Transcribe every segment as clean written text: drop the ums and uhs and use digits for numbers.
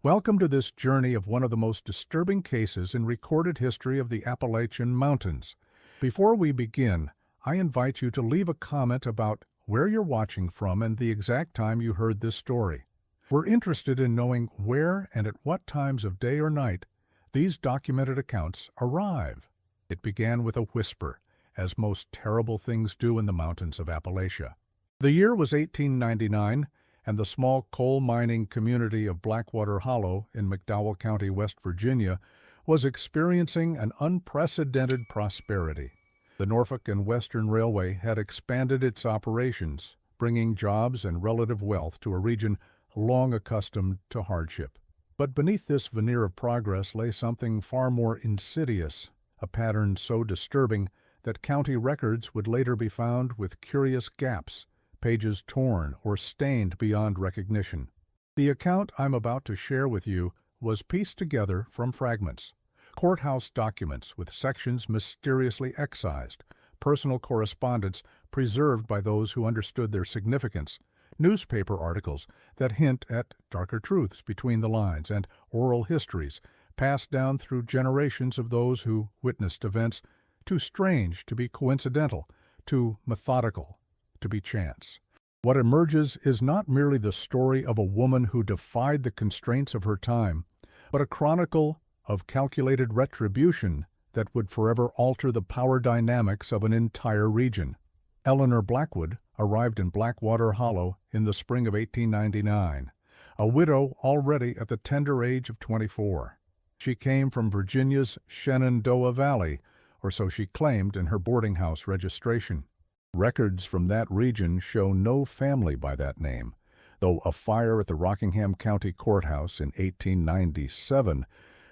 Welcome to this journey of one of the most disturbing cases in recorded history of the Appalachian Mountains. Before we begin, I invite you to leave a comment about where you're watching from and the exact time you heard this story. We're interested in knowing where and at what times of day or night these documented accounts arrive. It began with a whisper, as most terrible things do in the mountains of Appalachia. The year was 1899, and the small coal mining community of Blackwater Hollow in McDowell County, West Virginia, was experiencing an unprecedented prosperity. The Norfolk and Western Railway had expanded its operations, bringing jobs and relative wealth to a region long accustomed to hardship. But beneath this veneer of progress lay something far more insidious, a pattern so disturbing that county records would later be found with curious gaps, pages torn or stained beyond recognition. The account I'm about to share with you was pieced together from fragments: courthouse documents with sections mysteriously excised, personal correspondence preserved by those who understood their significance, newspaper articles that hint at darker truths between the lines, and oral histories passed down through generations of those who witnessed events too strange to be coincidental, too methodical to be chance. What emerges is not merely the story of a woman who defied the constraints of her time, but a chronicle of calculated retribution that would forever alter the power dynamics of an entire region. Eleanor Blackwood arrived in Blackwater Hollow in the spring of 1899, a widow already at the tender age of 24. She came from Virginia's Shenandoah Valley, or so she claimed in her boarding house registration. Records from that region show no family by that name, though a fire at the Rockingham County Courthouse in 1897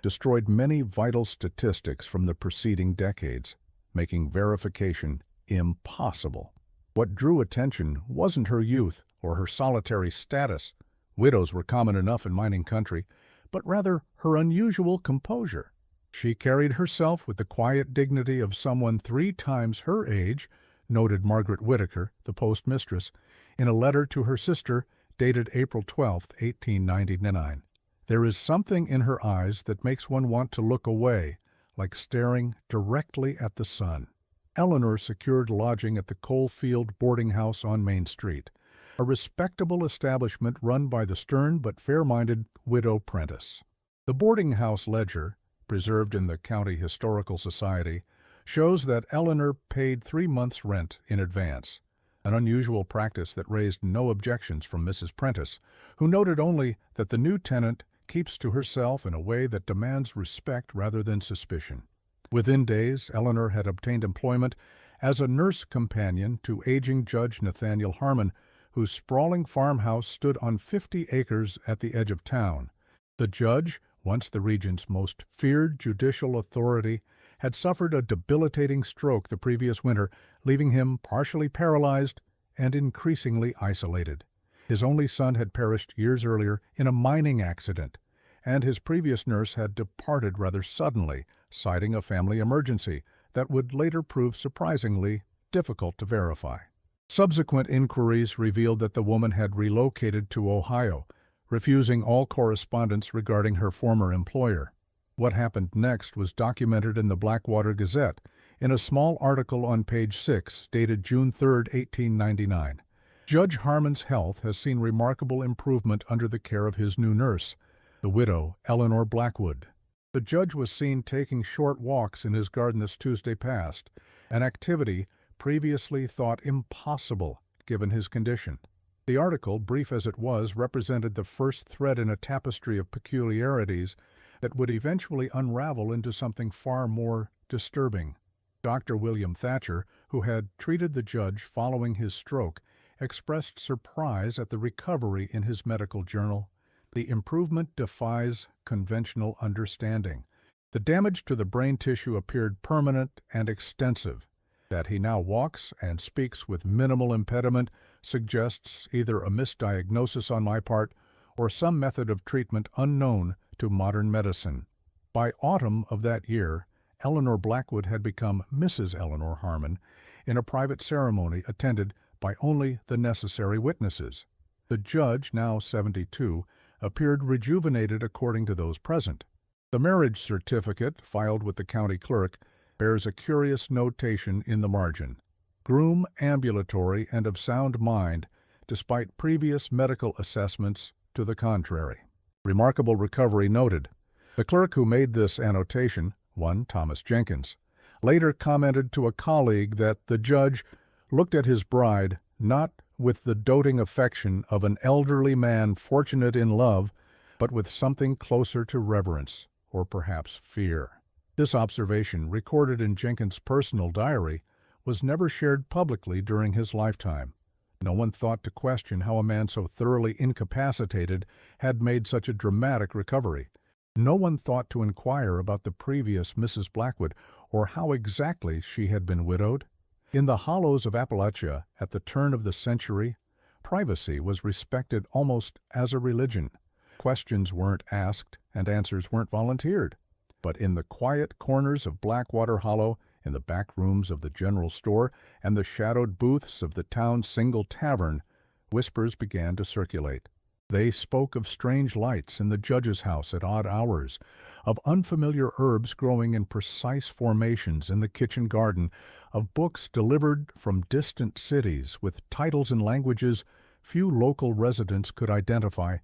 destroyed many vital statistics from the preceding decades, making verification impossible. What drew attention wasn't her youth or her solitary status — widows were common enough in mining country — but rather her unusual composure. She carried herself with the quiet dignity of someone 3 times her age, noted Margaret Whitaker, the postmistress, in a letter to her sister dated April 12, 1899. There is something in her eyes that makes one want to look away, like staring directly at the sun. Eleanor secured lodging at the Coalfield Boarding House on Main Street, a respectable establishment run by the stern but fair-minded widow Prentice. The boarding house ledger, preserved in the County Historical Society, shows that Eleanor paid 3 months' rent in advance, an unusual practice that raised no objections from Mrs. Prentice, who noted only that the new tenant keeps to herself in a way that demands respect rather than suspicion. Within days, Eleanor had obtained employment as a nurse companion to aging Judge Nathaniel Harmon, whose sprawling farmhouse stood on 50 acres at the edge of town. The judge, once the region's most feared judicial authority, had suffered a debilitating stroke the previous winter, leaving him partially paralyzed and increasingly isolated. His only son had perished years earlier in a mining accident, and his previous nurse had departed rather suddenly, citing a family emergency that would later prove surprisingly difficult to verify. Subsequent inquiries revealed that the woman had relocated to Ohio, refusing all correspondence regarding her former employer. What happened next was documented in the Blackwater Gazette in a small article on page 6, dated June 3, 1899. Judge Harmon's health has seen remarkable improvement under the care of his new nurse, the widow Eleanor Blackwood. The judge was seen taking short walks in his garden this Tuesday past, an activity previously thought impossible given his condition. The article, brief as it was, represented the first thread in a tapestry of peculiarities that would eventually unravel into something far more disturbing. Dr. William Thatcher, who had treated the judge following his stroke, expressed surprise at the recovery in his medical journal. The improvement defies conventional understanding. The damage to the brain tissue appeared permanent and extensive. That he now walks and speaks with minimal impediment suggests either a misdiagnosis on my part or some method of treatment unknown to modern medicine. By autumn of that year, Eleanor Blackwood had become Mrs. Eleanor Harmon in a private ceremony attended by only the necessary witnesses. The judge, now 72, appeared rejuvenated according to those present. The marriage certificate, filed with the county clerk, bears a curious notation in the margin: "Groom ambulatory and of sound mind, despite previous medical assessments to the contrary." Remarkable recovery noted. The clerk who made this annotation, one Thomas Jenkins, later commented to a colleague that the judge looked at his bride not with the doting affection of an elderly man fortunate in love, but with something closer to reverence, or perhaps fear. This observation, recorded in Jenkins' personal diary, was never shared publicly during his lifetime. No one thought to question how a man so thoroughly incapacitated had made such a dramatic recovery. No one thought to inquire about the previous Mrs. Blackwood, or how exactly she had been widowed. In the hollows of Appalachia, at the turn of the century, privacy was respected almost as a religion. Questions weren't asked and answers weren't volunteered. But in the quiet corners of Blackwater Hollow, in the back rooms of the general store, and the shadowed booths of the town's single tavern, whispers began to circulate. They spoke of strange lights in the judge's house at odd hours, of unfamiliar herbs growing in precise formations in the kitchen garden, of books delivered from distant cities with titles in languages few local residents could identify,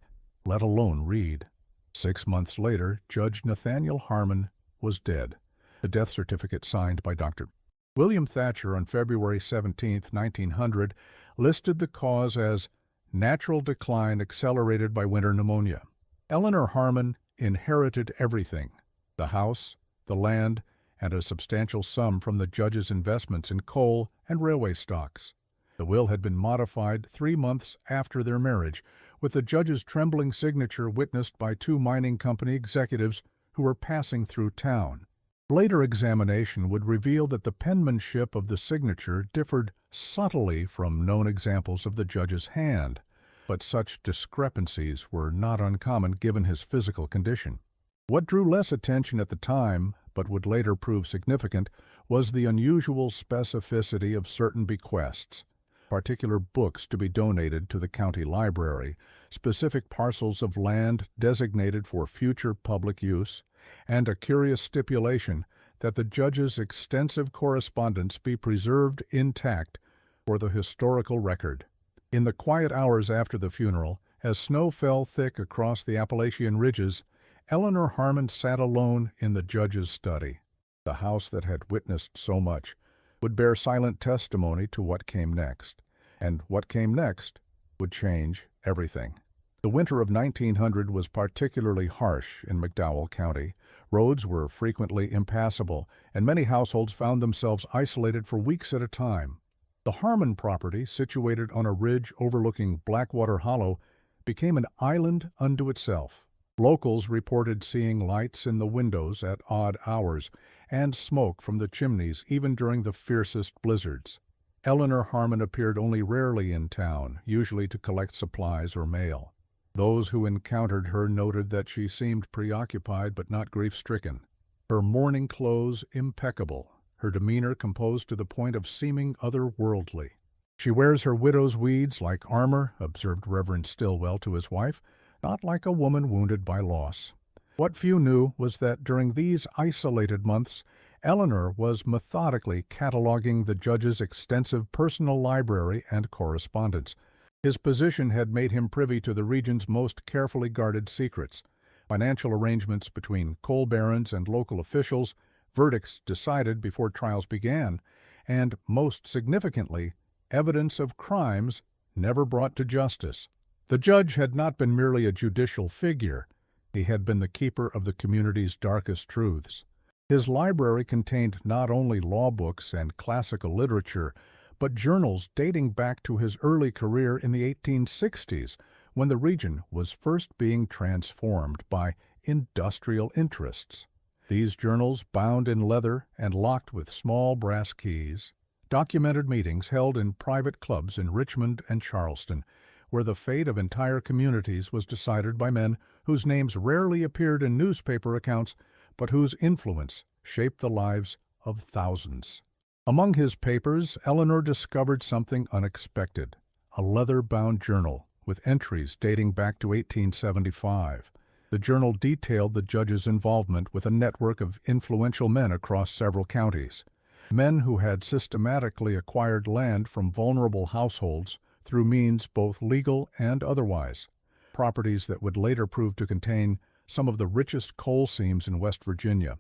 let alone read. 6 months later, Judge Nathaniel Harmon was dead. The death certificate, signed by Dr. William Thatcher on February 17, 1900, listed the cause as natural decline accelerated by winter pneumonia. Eleanor Harmon inherited everything: the house, the land, and a substantial sum from the judge's investments in coal and railway stocks. The will had been modified 3 months after their marriage, with the judge's trembling signature witnessed by 2 mining company executives who were passing through town. Later examination would reveal that the penmanship of the signature differed subtly from known examples of the judge's hand, but such discrepancies were not uncommon given his physical condition. What drew less attention at the time, but would later prove significant, was the unusual specificity of certain bequests: particular books to be donated to the county library, specific parcels of land designated for future public use, and a curious stipulation that the judge's extensive correspondence be preserved intact for the historical record. In the quiet hours after the funeral, as snow fell thick across the Appalachian ridges, Eleanor Harmon sat alone in the judge's study. The house that had witnessed so much would bear silent testimony to what came next, and what came next would change everything. The winter of 1900 was particularly harsh in McDowell County. Roads were frequently impassable, and many households found themselves isolated for weeks at a time. The Harmon property, situated on a ridge overlooking Blackwater Hollow, became an island unto itself. Locals reported seeing lights in the windows at odd hours, and smoke from the chimneys even during the fiercest blizzards. Eleanor Harmon appeared only rarely in town, usually to collect supplies or mail. Those who encountered her noted that she seemed preoccupied but not grief-stricken. Her mourning clothes impeccable, her demeanor composed to the point of seeming otherworldly. "She wears her widow's weeds like armor," observed Reverend Stillwell to his wife, "not like a woman wounded by loss." What few knew was that during these isolated months, Eleanor was methodically cataloging the judge's extensive personal library and correspondence. His position had made him privy to the region's most carefully guarded secrets: financial arrangements between coal barons and local officials, verdicts decided before trials began, and, most significantly, evidence of crimes never brought to justice. The judge had not been merely a judicial figure. He had been the keeper of the community's darkest truths. His library contained not only law books and classical literature, but journals dating back to his early career in the 1860s, when the region was first being transformed by industrial interests. These journals, bound in leather and locked with small brass keys, documented meetings held in private clubs in Richmond and Charleston, where the fate of entire communities was decided by men whose names rarely appeared in newspaper accounts, but whose influence shaped the lives of thousands. Among his papers, Eleanor discovered something unexpected: a leather-bound journal with entries dating back to 1875. The journal detailed the judge's involvement with a network of influential men across several counties, men who had systematically acquired land from vulnerable households through means both legal and otherwise, properties that would later prove to contain some of the richest coal seams in West Virginia.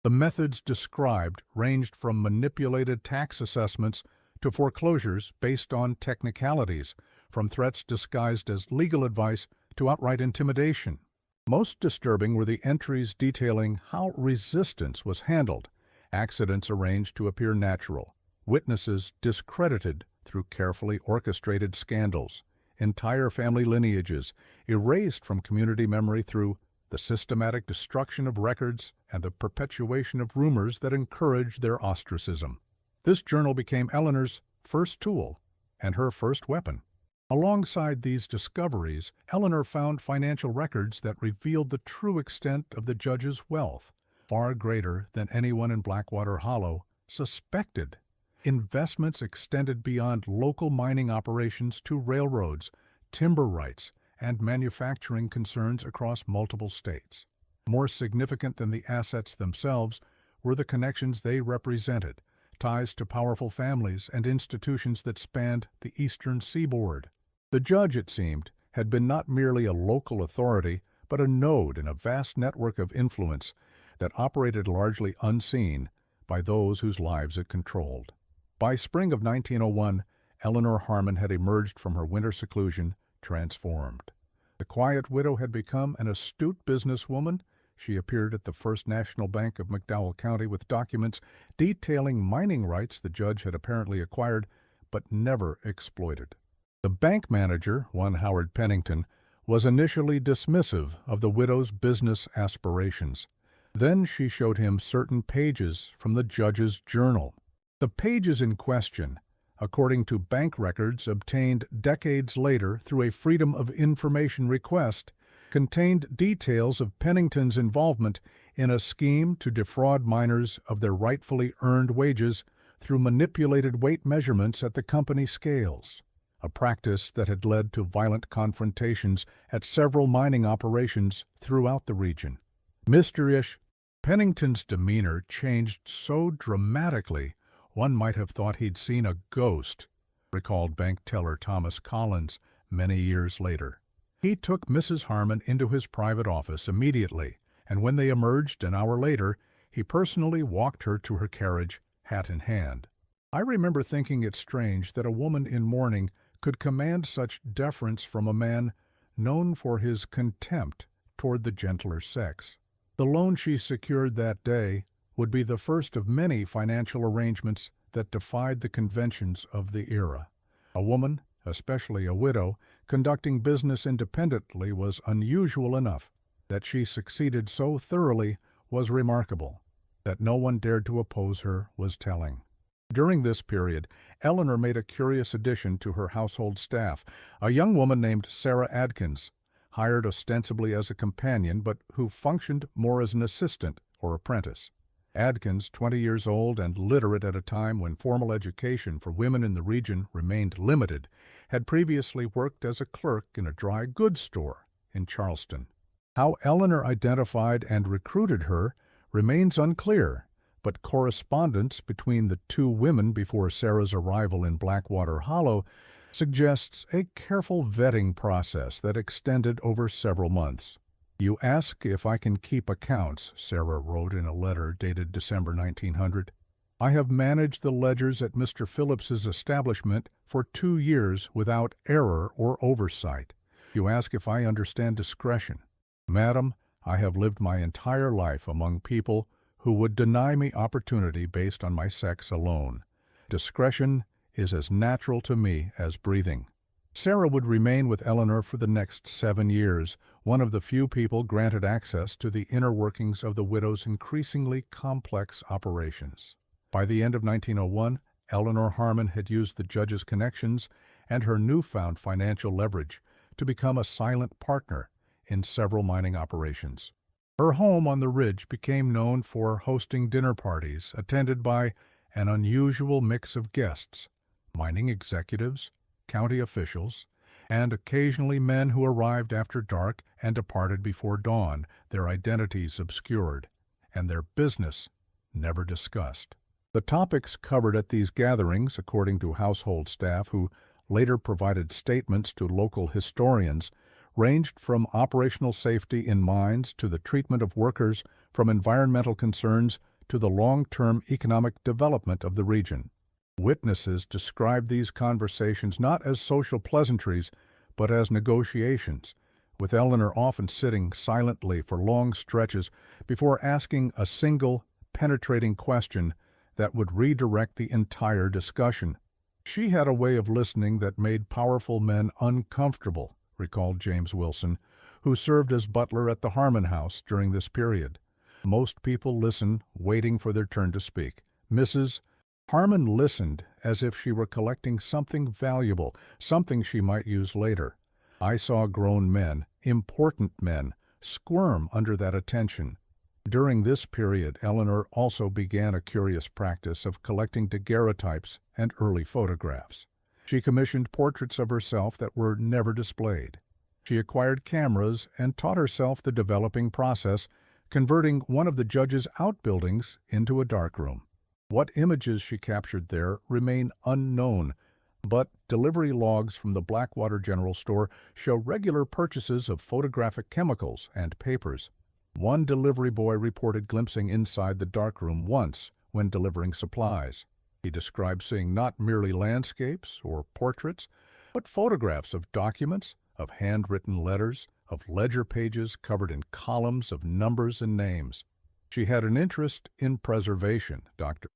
The methods described ranged from manipulated tax assessments to foreclosures based on technicalities, from threats disguised as legal advice to outright intimidation. Most disturbing were the entries detailing how resistance was handled, accidents arranged to appear natural, witnesses discredited through carefully orchestrated scandals, entire family lineages erased from community memory through the systematic destruction of records and the perpetuation of rumors that encouraged their ostracism. This journal became Eleanor's first tool and her first weapon. Alongside these discoveries, Eleanor found financial records that revealed the true extent of the judge's wealth, far greater than anyone in Blackwater Hollow suspected. Investments extended beyond local mining operations to railroads, timber rights, and manufacturing concerns across multiple states. More significant than the assets themselves were the connections they represented, ties to powerful families and institutions that spanned the eastern seaboard. The judge, it seemed, had been not merely a local authority, but a node in a vast network of influence that operated largely unseen by those whose lives it controlled. By spring of 1901, Eleanor Harmon had emerged from her winter seclusion, transformed. The quiet widow had become an astute businesswoman. She appeared at the First National Bank of McDowell County with documents detailing mining rights the judge had apparently acquired but never exploited. The bank manager, one Howard Pennington, was initially dismissive of the widow's business aspirations. Then she showed him certain pages from the judge's journal. The pages in question, according to bank records obtained decades later through a Freedom of Information request, contained details of Pennington's involvement in a scheme to defraud miners of their rightfully earned wages through manipulated weight measurements at the company scales, a practice that had led to violent confrontations at several mining operations throughout the region. Mysterious, Pennington's demeanor changed so dramatically one might have thought he'd seen a ghost, recalled bank teller Thomas Collins many years later. He took Mrs. Harmon into his private office immediately, and when they emerged an hour later, he personally walked her to her carriage, hat in hand. I remember thinking it strange that a woman in mourning could command such deference from a man known for his contempt toward the gentler sex. The loan she secured that day would be the first of many financial arrangements that defied the conventions of the era. A woman, especially a widow, conducting business independently was unusual enough. That she succeeded so thoroughly was remarkable. That no one dared to oppose her was telling. During this period, Eleanor made a curious addition to her household staff, a young woman named Sarah Adkins, hired ostensibly as a companion but who functioned more as an assistant or apprentice. Adkins, 20 years old and literate at a time when formal education for women in the region remained limited, had previously worked as a clerk in a dry goods store in Charleston. How Eleanor identified and recruited her remains unclear, but correspondence between the two women before Sarah's arrival in Blackwater Hollow suggests a careful vetting process that extended over several months. "You ask if I can keep accounts," Sarah wrote in a letter dated December 1900. "I have managed the ledgers at Mr. Phillips's establishment for 2 years without error or oversight. You ask if I understand discretion. Madam, I have lived my entire life among people who would deny me opportunity based on my sex alone. Discretion is as natural to me as breathing." Sarah would remain with Eleanor for the next 7 years, one of the few people granted access to the inner workings of the widow's increasingly complex operations. By the end of 1901, Eleanor Harmon had used the judge's connections and her newfound financial leverage to become a silent partner in several mining operations. Her home on the ridge became known for hosting dinner parties attended by an unusual mix of guests, mining executives, county officials, and occasionally men who arrived after dark and departed before dawn, their identities obscured, and their business never discussed. The topics covered at these gatherings, according to household staff who later provided statements to local historians, ranged from operational safety in mines to the treatment of workers, from environmental concerns to the long-term economic development of the region. Witnesses described these conversations not as social pleasantries, but as negotiations, with Eleanor often sitting silently for long stretches before asking a single, penetrating question that would redirect the entire discussion. She had a way of listening that made powerful men uncomfortable, recalled James Wilson, who served as butler at the Harmon House during this period. Most people listen, waiting for their turn to speak. Mrs. Harmon listened as if she were collecting something valuable, something she might use later. I saw grown men, important men, squirm under that attention. During this period, Eleanor also began a curious practice of collecting daguerreotypes and early photographs. She commissioned portraits of herself that were never displayed. She acquired cameras and taught herself the developing process, converting one of the judge's outbuildings into a darkroom. What images she captured there remain unknown, but delivery logs from the Blackwater General Store show regular purchases of photographic chemicals and papers. One delivery boy reported glimpsing inside the darkroom once when delivering supplies. He described seeing not merely landscapes or portraits, but photographs of documents, of handwritten letters, of ledger pages covered in columns of numbers and names. She had an interest in preservation, Dr.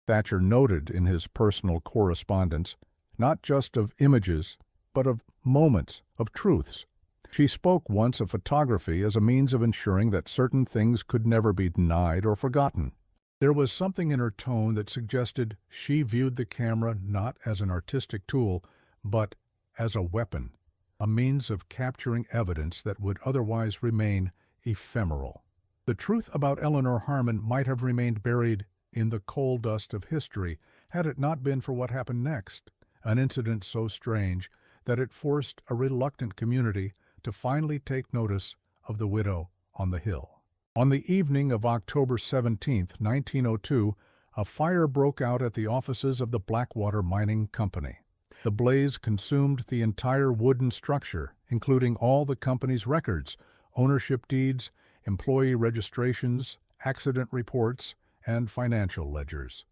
Thatcher noted in his personal correspondence, not just of images, but of moments, of truths. She spoke once of photography as a means of ensuring that certain things could never be denied or forgotten. There was something in her tone that suggested she viewed the camera not as an artistic tool, but as a weapon, a means of capturing evidence that would otherwise remain ephemeral. The truth about Eleanor Harmon might have remained buried in the coal dust of history had it not been for what happened next, an incident so strange that it forced a reluctant community to finally take notice of the widow on the hill. On the evening of October 17, 1902, a fire broke out at the offices of the Blackwater Mining Company. The blaze consumed the entire wooden structure, including all the company's records, ownership deeds, employee registrations, accident reports, and financial ledgers.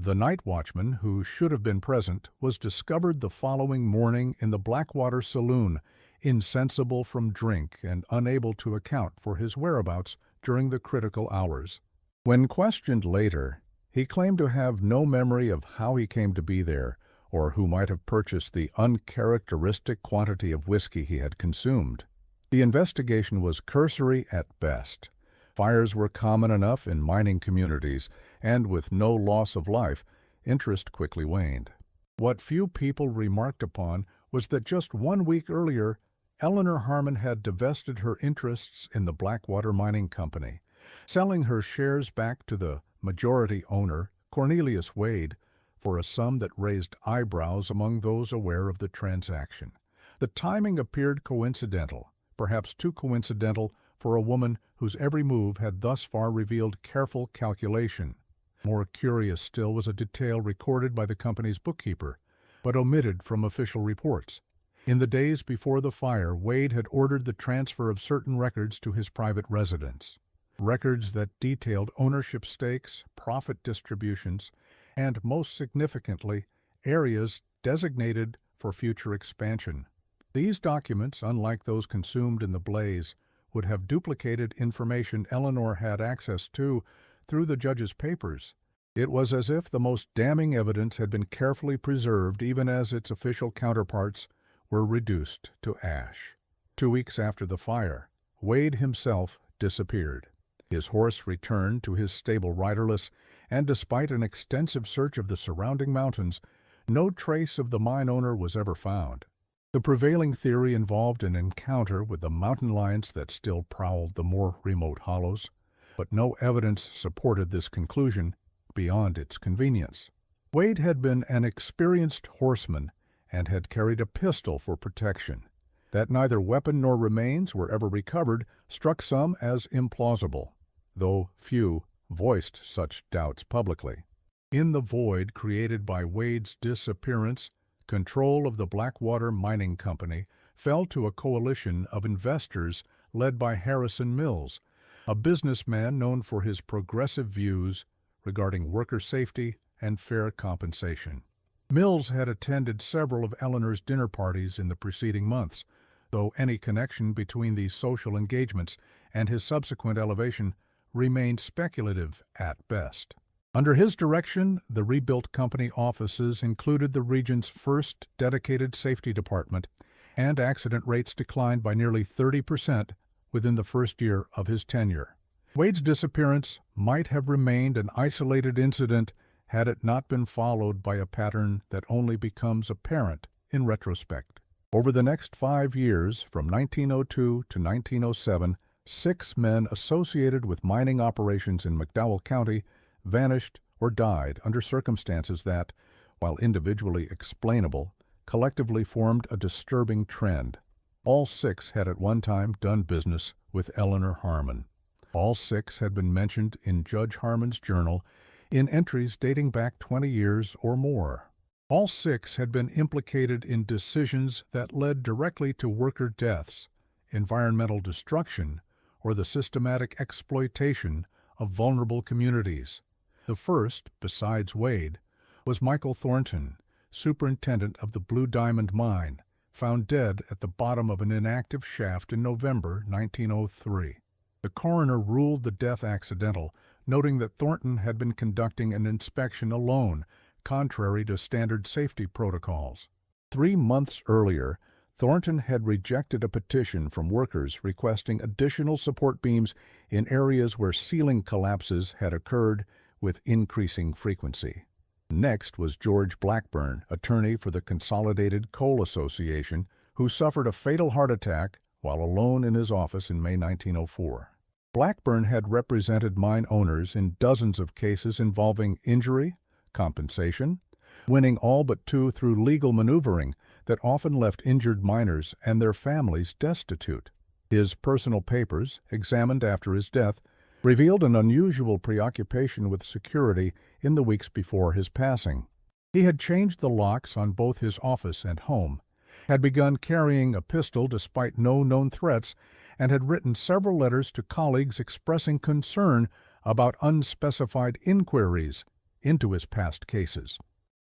The night watchman, who should have been present, was discovered the following morning in the Blackwater saloon, insensible from drink and unable to account for his whereabouts during the critical hours. When questioned later, he claimed to have no memory of how he came to be there or who might have purchased the uncharacteristic quantity of whiskey he had consumed. The investigation was cursory at best. Fires were common enough in mining communities, and with no loss of life, interest quickly waned. What few people remarked upon was that just 1 week earlier, Eleanor Harmon had divested her interests in the Blackwater Mining Company, selling her shares back to the majority owner, Cornelius Wade, for a sum that raised eyebrows among those aware of the transaction. The timing appeared coincidental, perhaps too coincidental for a woman whose every move had thus far revealed careful calculation. More curious still was a detail recorded by the company's bookkeeper, but omitted from official reports. In the days before the fire, Wade had ordered the transfer of certain records to his private residence. Records that detailed ownership stakes, profit distributions, and, most significantly, areas designated for future expansion. These documents, unlike those consumed in the blaze, would have duplicated information Eleanor had access to through the judge's papers. It was as if the most damning evidence had been carefully preserved even as its official counterparts were reduced to ash. 2 weeks after the fire, Wade himself disappeared. His horse returned to his stable riderless, and despite an extensive search of the surrounding mountains, no trace of the mine owner was ever found. The prevailing theory involved an encounter with the mountain lions that still prowled the more remote hollows, but no evidence supported this conclusion beyond its convenience. Wade had been an experienced horseman and had carried a pistol for protection. That neither weapon nor remains were ever recovered struck some as implausible, though few voiced such doubts publicly. In the void created by Wade's disappearance, control of the Blackwater Mining Company fell to a coalition of investors led by Harrison Mills, a businessman known for his progressive views regarding worker safety and fair compensation. Mills had attended several of Eleanor's dinner parties in the preceding months, though any connection between these social engagements and his subsequent elevation remained speculative at best. Under his direction, the rebuilt company offices included the region's first dedicated safety department, and accident rates declined by nearly 30% within the first year of his tenure. Wade's disappearance might have remained an isolated incident had it not been followed by a pattern that only becomes apparent in retrospect. Over the next 5 years, from 1902 to 1907, 6 men associated with mining operations in McDowell County vanished or died under circumstances that, while individually explainable, collectively formed a disturbing trend. All 6 had at one time done business with Eleanor Harmon. All 6 had been mentioned in Judge Harmon's journal in entries dating back 20 years or more. All 6 had been implicated in decisions that led directly to worker deaths, environmental destruction, or the systematic exploitation of vulnerable communities. The first, besides Wade, was Michael Thornton, superintendent of the Blue Diamond Mine, found dead at the bottom of an inactive shaft in November 1903. The coroner ruled the death accidental, noting that Thornton had been conducting an inspection alone, contrary to standard safety protocols. 3 months earlier, Thornton had rejected a petition from workers requesting additional support beams in areas where ceiling collapses had occurred with increasing frequency. Next was George Blackburn, attorney for the Consolidated Coal Association, who suffered a fatal heart attack while alone in his office in May 1904. Blackburn had represented mine owners in dozens of cases involving injury, compensation, winning all but 2 through legal maneuvering that often left injured miners and their families destitute. His personal papers, examined after his death, revealed an unusual preoccupation with security in the weeks before his passing. He had changed the locks on both his office and home, had begun carrying a pistol despite no known threats, and had written several letters to colleagues expressing concern about unspecified inquiries into his past cases.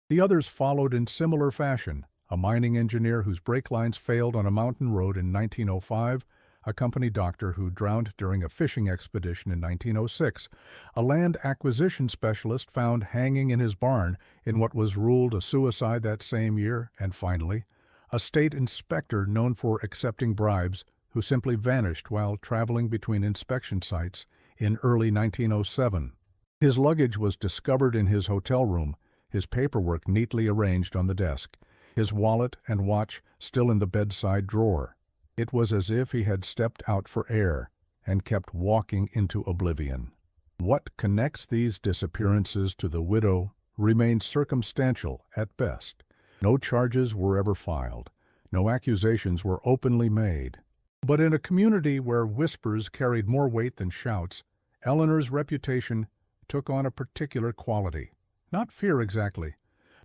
The others followed in similar fashion: a mining engineer whose brake lines failed on a mountain road in 1905, a company doctor who drowned during a fishing expedition in 1906, a land acquisition specialist found hanging in his barn in what was ruled a suicide that same year, and finally, a state inspector known for accepting bribes who simply vanished while traveling between inspection sites in early 1907. His luggage was discovered in his hotel room, his paperwork neatly arranged on the desk, his wallet and watch still in the bedside drawer. It was as if he had stepped out for air and kept walking into oblivion. What connects these disappearances to the widow remains circumstantial at best. No charges were ever filed. No accusations were openly made. But in a community where whispers carried more weight than shouts, Eleanor's reputation took on a particular quality. Not fear exactly,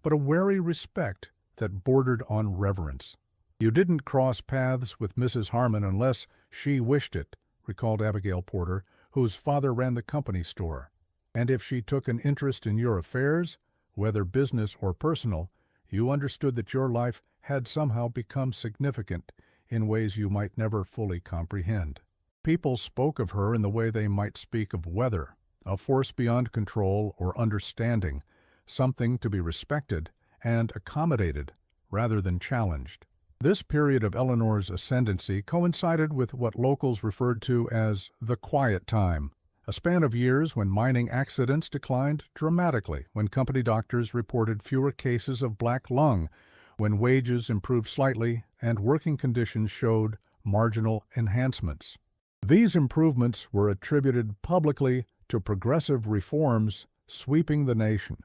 but a wary respect that bordered on reverence. "You didn't cross paths with Mrs. Harmon unless she wished it," recalled Abigail Porter, whose father ran the company store. "And if she took an interest in your affairs, whether business or personal, you understood that your life had somehow become significant in ways you might never fully comprehend." People spoke of her in the way they might speak of weather, a force beyond control or understanding, something to be respected and accommodated rather than challenged. This period of Eleanor's ascendancy coincided with what locals referred to as the quiet time, a span of years when mining accidents declined dramatically, when company doctors reported fewer cases of black lung, when wages improved slightly and working conditions showed marginal enhancements. These improvements were attributed publicly to progressive reforms sweeping the nation.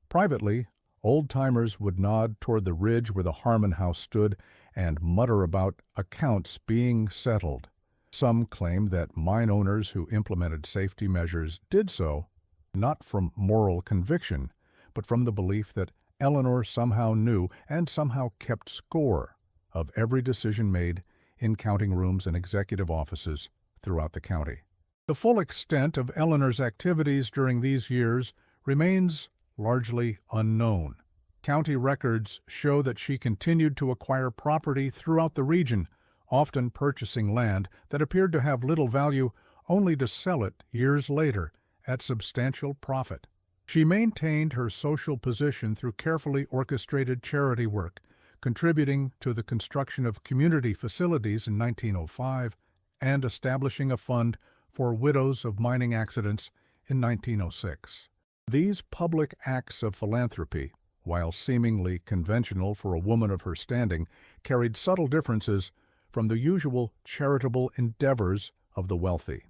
Privately, Old-timers would nod toward the ridge where the Harmon house stood and mutter about accounts being settled. Some claim that mine owners who implemented safety measures did so not from moral conviction, but from the belief that Eleanor somehow knew and somehow kept score of every decision made in counting rooms and executive offices throughout the county. The full extent of Eleanor's activities during these years remains largely unknown. County records show that she continued to acquire property throughout the region, often purchasing land that appeared to have little value only to sell it years later at substantial profit. She maintained her social position through carefully orchestrated charity work, contributing to the construction of community facilities in 1905 and establishing a fund for widows of mining accidents in 1906. These public acts of philanthropy, while seemingly conventional for a woman of her standing, carried subtle differences from the usual charitable endeavors of the wealthy.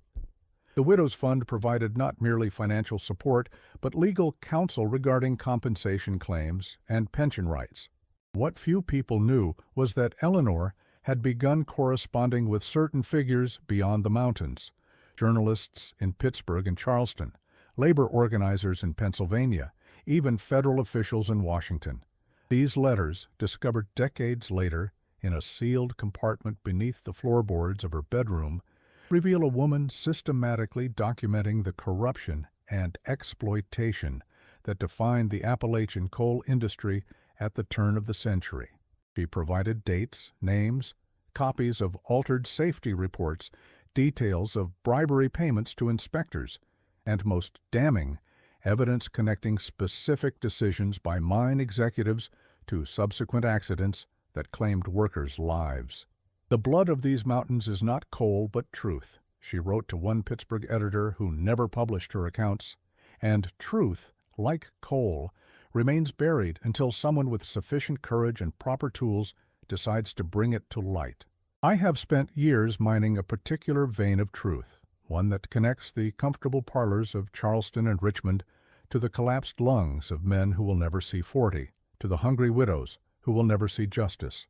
The Widows' Fund provided not merely financial support, but legal counsel regarding compensation claims and pension rights. What few people knew was that Eleanor had begun corresponding with certain figures beyond the mountains: journalists in Pittsburgh and Charleston, labor organizers in Pennsylvania, even federal officials in Washington. These letters, discovered decades later in a sealed compartment beneath the floorboards of her bedroom, reveal a woman systematically documenting the corruption and exploitation that defined the Appalachian coal industry at the turn of the century. She provided dates, names, copies of altered safety reports, details of bribery payments to inspectors, and most damning, evidence connecting specific decisions by mine executives to subsequent accidents that claimed workers' lives. "The blood of these mountains is not coal but truth," she wrote to one Pittsburgh editor who never published her accounts, and truth, like coal, remains buried until someone with sufficient courage and proper tools decides to bring it to light. I have spent years mining a particular vein of truth, one that connects the comfortable parlors of Charleston and Richmond to the collapsed lungs of men who will never see 40, to the hungry widows who will never see justice,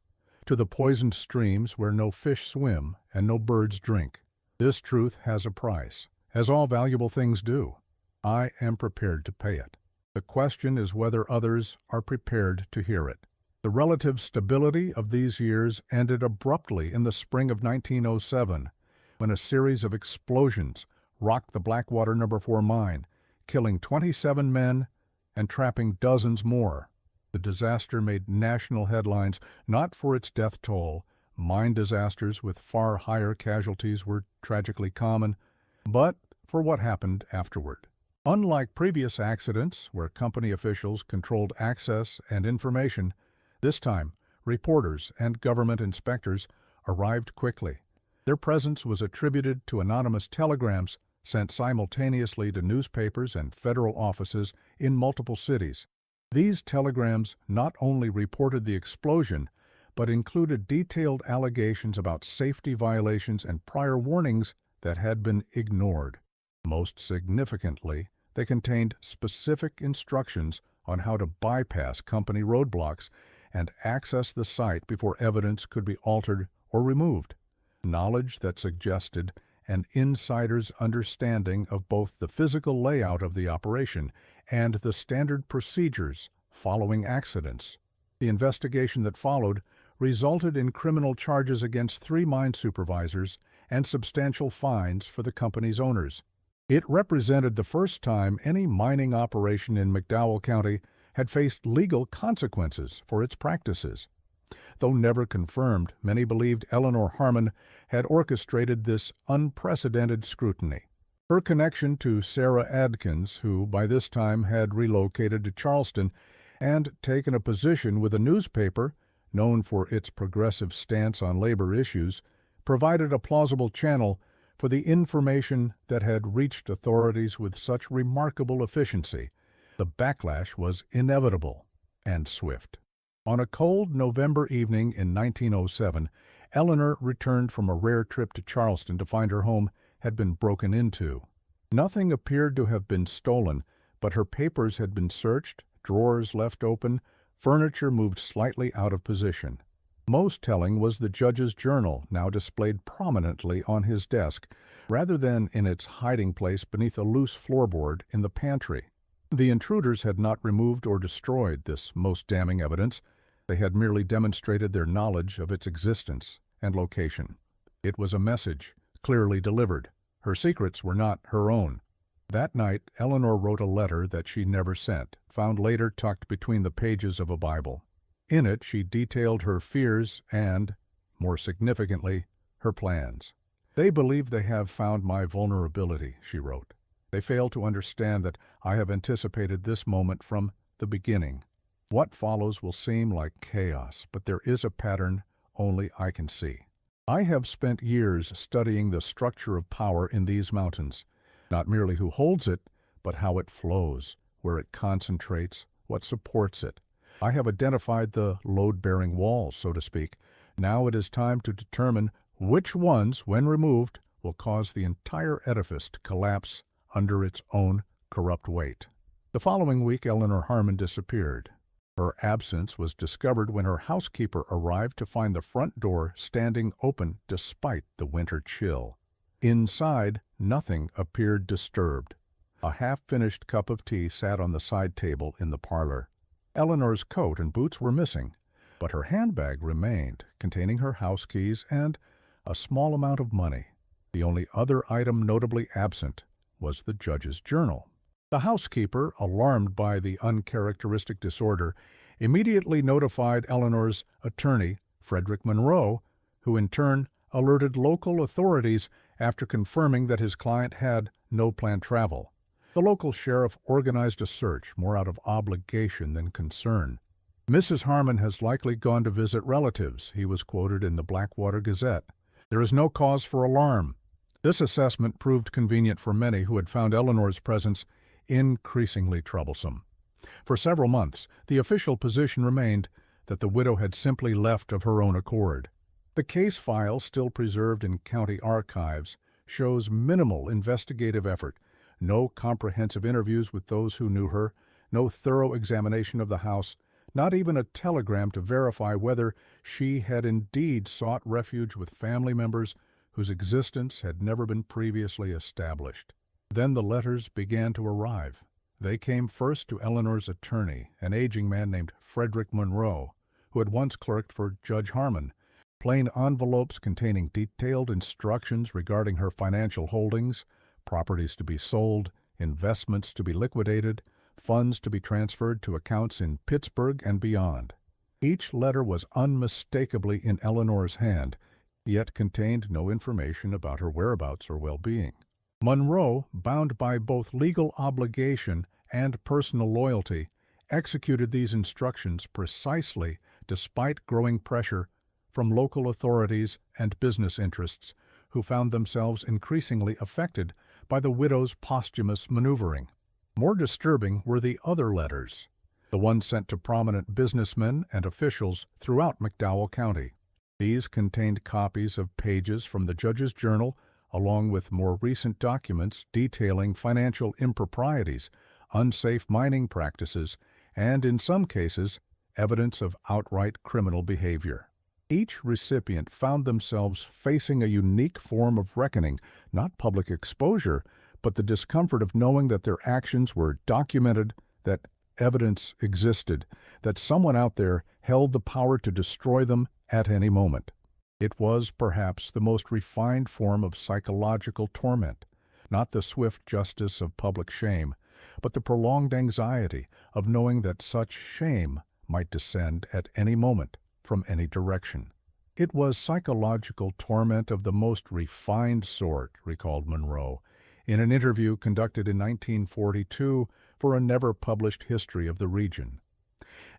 to the poisoned streams where no fish swim and no birds drink. This truth has a price, as all valuable things do. I am prepared to pay it. The question is whether others are prepared to hear it. The relative stability of these years ended abruptly in the spring of 1907, when a series of explosions rocked the Blackwater No. 4 mine, killing 27 men and trapping dozens more. The disaster made national headlines not for its death toll. Mine disasters with far higher casualties were tragically common, but for what happened afterward. Unlike previous accidents, where company officials controlled access and information, this time reporters and government inspectors arrived quickly. Their presence was attributed to anonymous telegrams sent simultaneously to newspapers and federal offices in multiple cities. These telegrams not only reported the explosion, but included detailed allegations about safety violations and prior warnings that had been ignored. Most significantly, they contained specific instructions on how to bypass company roadblocks and access the site before evidence could be altered or removed. Knowledge that suggested an insider's understanding of both the physical layout of the operation and the standard procedures following accidents. The investigation that followed resulted in criminal charges against 3 mine supervisors and substantial fines for the company's owners. It represented the first time any mining operation in McDowell County had faced legal consequences for its practices. Though never confirmed, many believed Eleanor Harmon had orchestrated this unprecedented scrutiny. Her connection to Sarah Adkins, who by this time had relocated to Charleston and taken a position with a newspaper known for its progressive stance on labor issues, provided a plausible channel for the information that had reached authorities with such remarkable efficiency. The backlash was inevitable and swift. On a cold November evening in 1907, Eleanor returned from a rare trip to Charleston to find her home had been broken into. Nothing appeared to have been stolen, but her papers had been searched, drawers left open, furniture moved slightly out of position. Most telling was the judge's journal, now displayed prominently on his desk, rather than in its hiding place beneath a loose floorboard in the pantry. The intruders had not removed or destroyed this most damning evidence. They had merely demonstrated their knowledge of its existence and location. It was a message, clearly delivered. Her secrets were not her own. That night, Eleanor wrote a letter that she never sent, found later tucked between the pages of a Bible. In it, she detailed her fears and, more significantly, her plans. "They believe they have found my vulnerability," she wrote. "They fail to understand that I have anticipated this moment from the beginning. What follows will seem like chaos, but there is a pattern only I can see. I have spent years studying the structure of power in these mountains, not merely who holds it, but how it flows, where it concentrates, what supports it. I have identified the load-bearing walls, so to speak. Now it is time to determine which ones, when removed, will cause the entire edifice to collapse under its own corrupt weight." The following week, Eleanor Harmon disappeared. Her absence was discovered when her housekeeper arrived to find the front door standing open despite the winter chill. Inside, nothing appeared disturbed. A half-finished cup of tea sat on the side table in the parlor. Eleanor's coat and boots were missing, but her handbag remained, containing her house keys and a small amount of money. The only other item notably absent was the judge's journal. The housekeeper, alarmed by the uncharacteristic disorder, immediately notified Eleanor's attorney, Frederick Monroe, who in turn alerted local authorities after confirming that his client had no planned travel. The local sheriff organized a search more out of obligation than concern. "Mrs. Harmon has likely gone to visit relatives," he was quoted in the Blackwater Gazette. "There is no cause for alarm." This assessment proved convenient for many who had found Eleanor's presence increasingly troublesome. For several months, the official position remained that the widow had simply left of her own accord. The case file, still preserved in county archives, shows minimal investigative effort, no comprehensive interviews with those who knew her, no thorough examination of the house, not even a telegram to verify whether she had indeed sought refuge with family members whose existence had never been previously established. Then the letters began to arrive. They came first to Eleanor's attorney, an aging man named Frederick Monroe, who had once clerked for Judge Harmon. Plain envelopes containing detailed instructions regarding her financial holdings, properties to be sold, investments to be liquidated, funds to be transferred to accounts in Pittsburgh and beyond. Each letter was unmistakably in Eleanor's hand, yet contained no information about her whereabouts or well-being. Monroe, bound by both legal obligation and personal loyalty, executed these instructions precisely despite growing pressure from local authorities and business interests, who found themselves increasingly affected by the widow's posthumous maneuvering. More disturbing were the other letters, the ones sent to prominent businessmen and officials throughout McDowell County. These contained copies of pages from the judge's journal, along with more recent documents detailing financial improprieties, unsafe mining practices, and, in some cases, evidence of outright criminal behavior. Each recipient found themselves facing a unique form of reckoning, not public exposure, but the discomfort of knowing that their actions were documented, that evidence existed, that someone out there held the power to destroy them at any moment. It was perhaps the most refined form of psychological torment, not the swift justice of public shame, but the prolonged anxiety of knowing that such shame might descend at any moment from any direction. It was psychological torment of the most refined sort, recalled Monroe, in an interview conducted in 1942 for a never-published history of the region.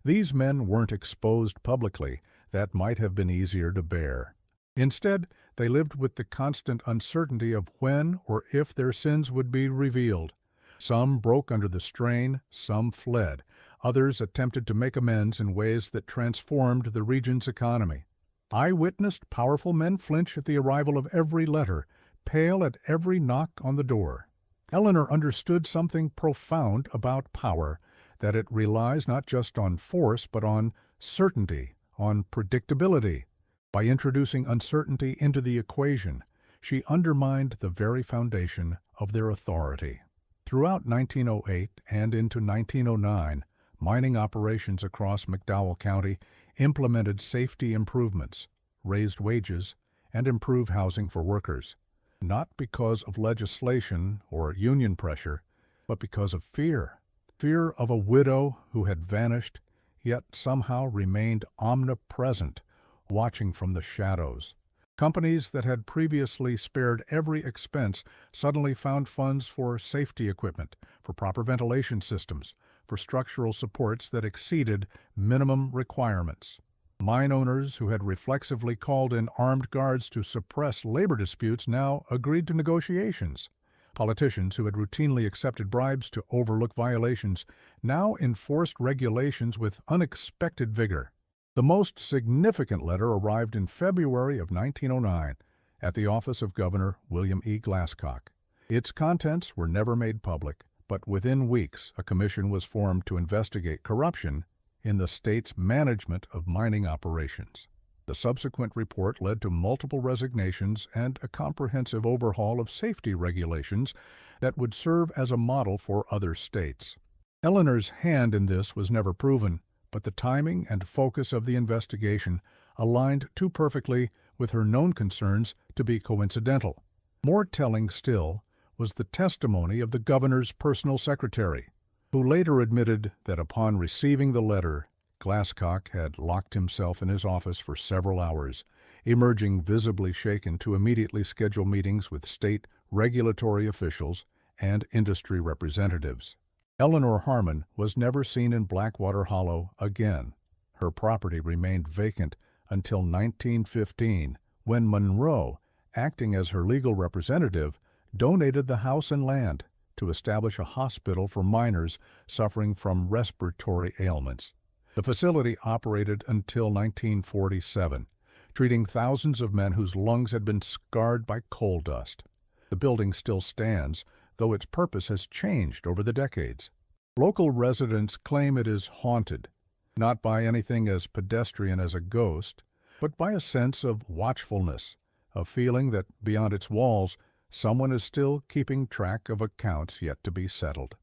These men weren't exposed publicly. That might have been easier to bear. Instead, they lived with the constant uncertainty of when or if their sins would be revealed. Some broke under the strain, some fled. Others attempted to make amends in ways that transformed the region's economy. I witnessed powerful men flinch at the arrival of every letter, pale at every knock on the door. Eleanor understood something profound about power, that it relies not just on force but on certainty, on predictability. By introducing uncertainty into the equation, she undermined the very foundation of their authority. Throughout 1908 and into 1909, mining operations across McDowell County implemented safety improvements, raised wages, and improved housing for workers, not because of legislation or union pressure, but because of fear. Fear of a widow who had vanished, yet somehow remained omnipresent, watching from the shadows. Companies that had previously spared every expense suddenly found funds for safety equipment, for proper ventilation systems, for structural supports that exceeded minimum requirements. Mine owners who had reflexively called in armed guards to suppress labor disputes now agreed to negotiations. Politicians who had routinely accepted bribes to overlook violations now enforced regulations with unexpected vigor. The most significant letter arrived in February of 1909 at the office of Governor William E. Glasscock. Its contents were never made public, but within weeks a commission was formed to investigate corruption in the state's management of mining operations. The subsequent report led to multiple resignations and a comprehensive overhaul of safety regulations that would serve as a model for other states. Eleanor's hand in this was never proven, but the timing and focus of the investigation aligned too perfectly with her known concerns to be coincidental. More telling still was the testimony of the governor's personal secretary, who later admitted that upon receiving the letter, Glasscock had locked himself in his office for several hours, emerging visibly shaken to immediately schedule meetings with state regulatory officials and industry representatives. Eleanor Harmon was never seen in Blackwater Hollow again. Her property remained vacant until 1915, when Monroe, acting as her legal representative, donated the house and land to establish a hospital for miners suffering from respiratory ailments. The facility operated until 1947, treating thousands of men whose lungs had been scarred by coal dust. The building still stands, though its purpose has changed over the decades. Local residents claim it is haunted, not by anything as pedestrian as a ghost, but by a sense of watchfulness, a feeling that beyond its walls someone is still keeping track of accounts yet to be settled.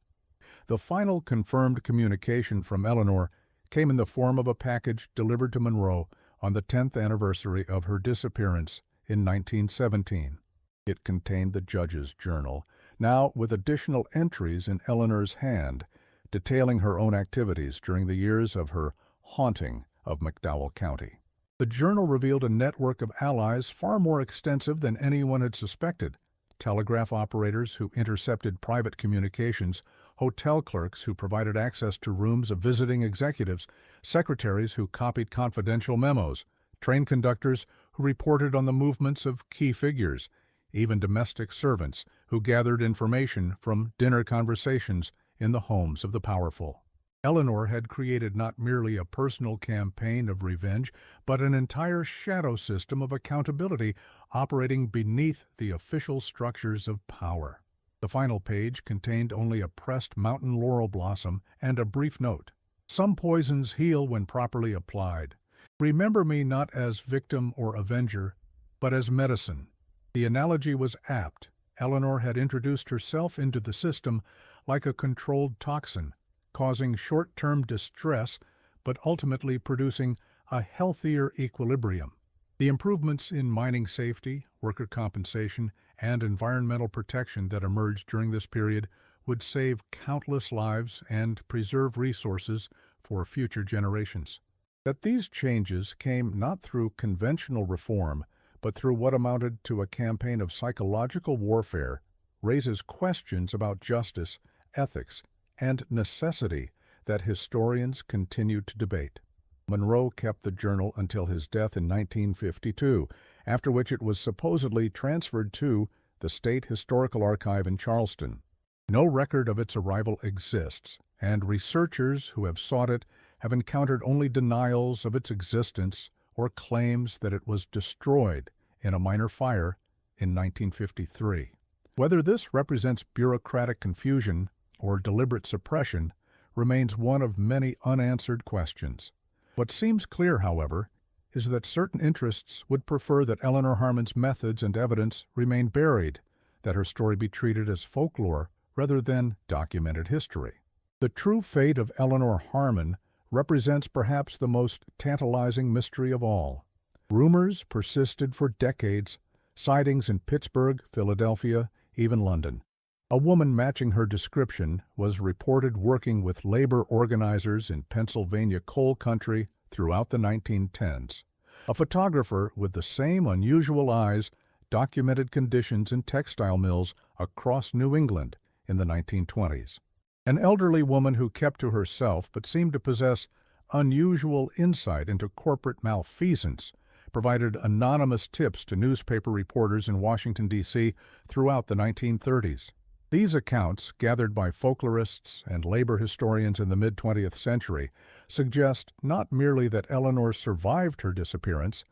The final confirmed communication from Eleanor came in the form of a package delivered to Monroe on the 10th anniversary of her disappearance in 1917. It contained the judge's journal, now with additional entries in Eleanor's hand, detailing her own activities during the years of her haunting of McDowell County. The journal revealed a network of allies far more extensive than anyone had suspected: telegraph operators who intercepted private communications, hotel clerks who provided access to rooms of visiting executives, secretaries who copied confidential memos, train conductors who reported on the movements of key figures, even domestic servants who gathered information from dinner conversations in the homes of the powerful. Eleanor had created not merely a personal campaign of revenge, but an entire shadow system of accountability operating beneath the official structures of power. The final page contained only a pressed mountain laurel blossom and a brief note. Some poisons heal when properly applied. Remember me not as victim or avenger, but as medicine. The analogy was apt. Eleanor had introduced herself into the system like a controlled toxin, causing short-term distress but ultimately producing a healthier equilibrium. The improvements in mining safety, worker compensation, and environmental protection that emerged during this period would save countless lives and preserve resources for future generations. That these changes came not through conventional reform, but through what amounted to a campaign of psychological warfare, raises questions about justice, ethics, and necessity that historians continue to debate. Monroe kept the journal until his death in 1952, after which it was supposedly transferred to the State Historical Archive in Charleston. No record of its arrival exists, and researchers who have sought it have encountered only denials of its existence or claims that it was destroyed in a minor fire in 1953. Whether this represents bureaucratic confusion or deliberate suppression remains one of many unanswered questions. What seems clear, however, is that certain interests would prefer that Eleanor Harmon's methods and evidence remain buried, that her story be treated as folklore rather than documented history. The true fate of Eleanor Harmon represents perhaps the most tantalizing mystery of all. Rumors persisted for decades, sightings in Pittsburgh, Philadelphia, even London. A woman matching her description was reported working with labor organizers in Pennsylvania coal country throughout the 1910s. A photographer with the same unusual eyes documented conditions in textile mills across New England in the 1920s. An elderly woman who kept to herself but seemed to possess unusual insight into corporate malfeasance provided anonymous tips to newspaper reporters in Washington, D.C. throughout the 1930s. These accounts, gathered by folklorists and labor historians in the mid-20th century, suggest not merely that Eleanor survived her disappearance,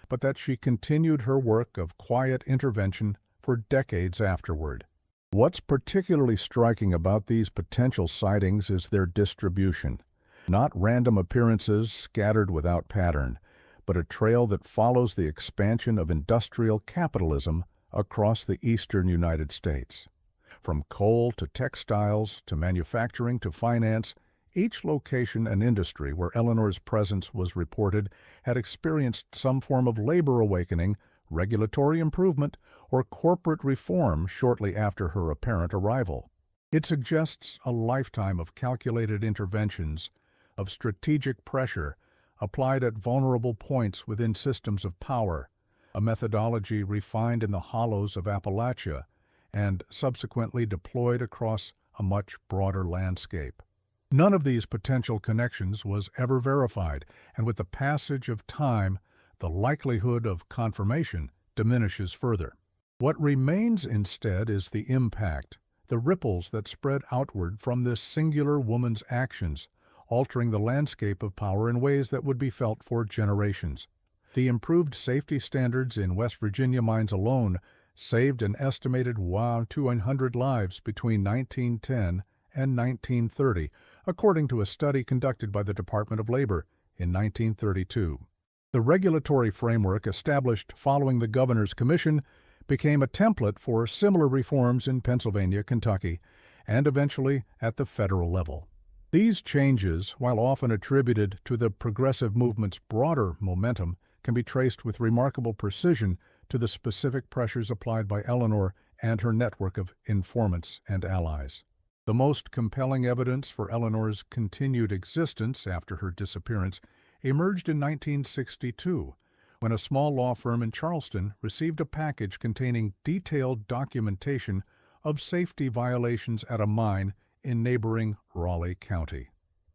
but that she continued her work of quiet intervention for decades afterward. What's particularly striking about these potential sightings is their distribution. Not random appearances scattered without pattern, but a trail that follows the expansion of industrial capitalism across the eastern United States. From coal to textiles to manufacturing to finance, each location and industry where Eleanor's presence was reported had experienced some form of labor awakening, regulatory improvement, or corporate reform shortly after her apparent arrival. It suggests a lifetime of calculated interventions, of strategic pressure, applied at vulnerable points within systems of power, a methodology refined in the hollows of Appalachia, and subsequently deployed across a much broader landscape. None of these potential connections was ever verified, and with the passage of time, the likelihood of confirmation diminishes further. What remains instead is the impact, the ripples that spread outward from this singular woman's actions, altering the landscape of power in ways that would be felt for generations. The improved safety standards in West Virginia mines alone saved an estimated 200 lives between 1910 and 1930, according to a study conducted by the Department of Labor in 1932. The regulatory framework established following the Governor's Commission became a template for similar reforms in Pennsylvania, Kentucky, and eventually at the federal level. These changes, while often attributed to the progressive movement's broader momentum, can be traced with remarkable precision to the specific pressures applied by Eleanor and her network of informants and allies. The most compelling evidence for Eleanor's continued existence after her disappearance emerged in 1962, when a small law firm in Charleston received a package containing detailed documentation of safety violations at a mine in neighboring Raleigh County.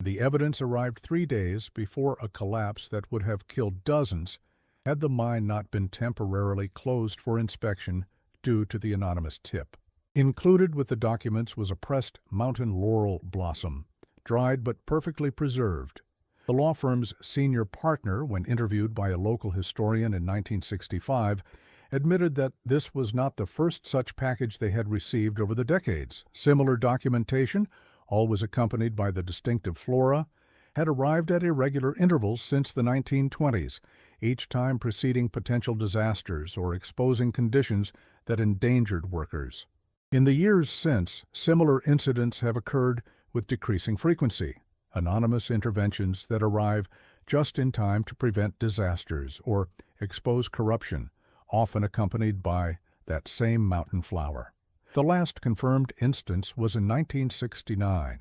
The evidence arrived 3 days before a collapse that would have killed dozens had the mine not been temporarily closed for inspection due to the anonymous tip. Included with the documents was a pressed mountain laurel blossom, dried but perfectly preserved. The law firm's senior partner, when interviewed by a local historian in 1965, admitted that this was not the first such package they had received over the decades. Similar documentation, always accompanied by the distinctive flora, had arrived at irregular intervals since the 1920s, each time preceding potential disasters or exposing conditions that endangered workers. In the years since, similar incidents have occurred with decreasing frequency, anonymous interventions that arrive just in time to prevent disasters or expose corruption, often accompanied by that same mountain flower. The last confirmed instance was in 1969,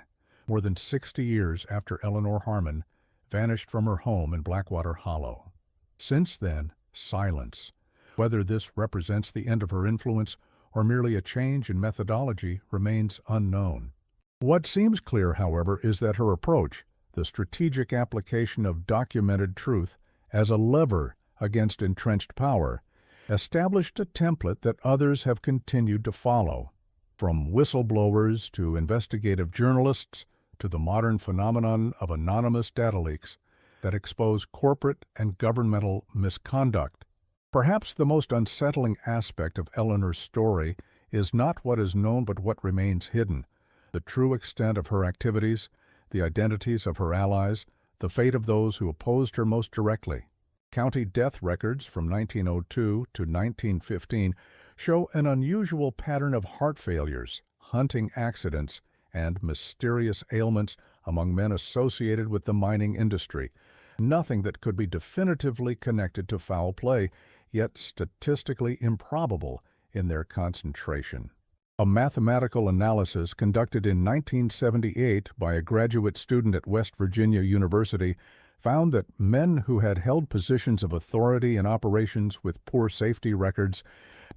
more than 60 years after Eleanor Harmon vanished from her home in Blackwater Hollow. Since then, silence. Whether this represents the end of her influence or merely a change in methodology remains unknown. What seems clear, however, is that her approach, the strategic application of documented truth as a lever against entrenched power, established a template that others have continued to follow. From whistleblowers to investigative journalists to the modern phenomenon of anonymous data leaks that expose corporate and governmental misconduct. Perhaps the most unsettling aspect of Eleanor's story is not what is known but what remains hidden, the true extent of her activities, the identities of her allies, the fate of those who opposed her most directly. County death records from 1902 to 1915 show an unusual pattern of heart failures, hunting accidents, and mysterious ailments among men associated with the mining industry. Nothing that could be definitively connected to foul play, yet statistically improbable in their concentration. A mathematical analysis conducted in 1978 by a graduate student at West Virginia University found that men who had held positions of authority in operations with poor safety records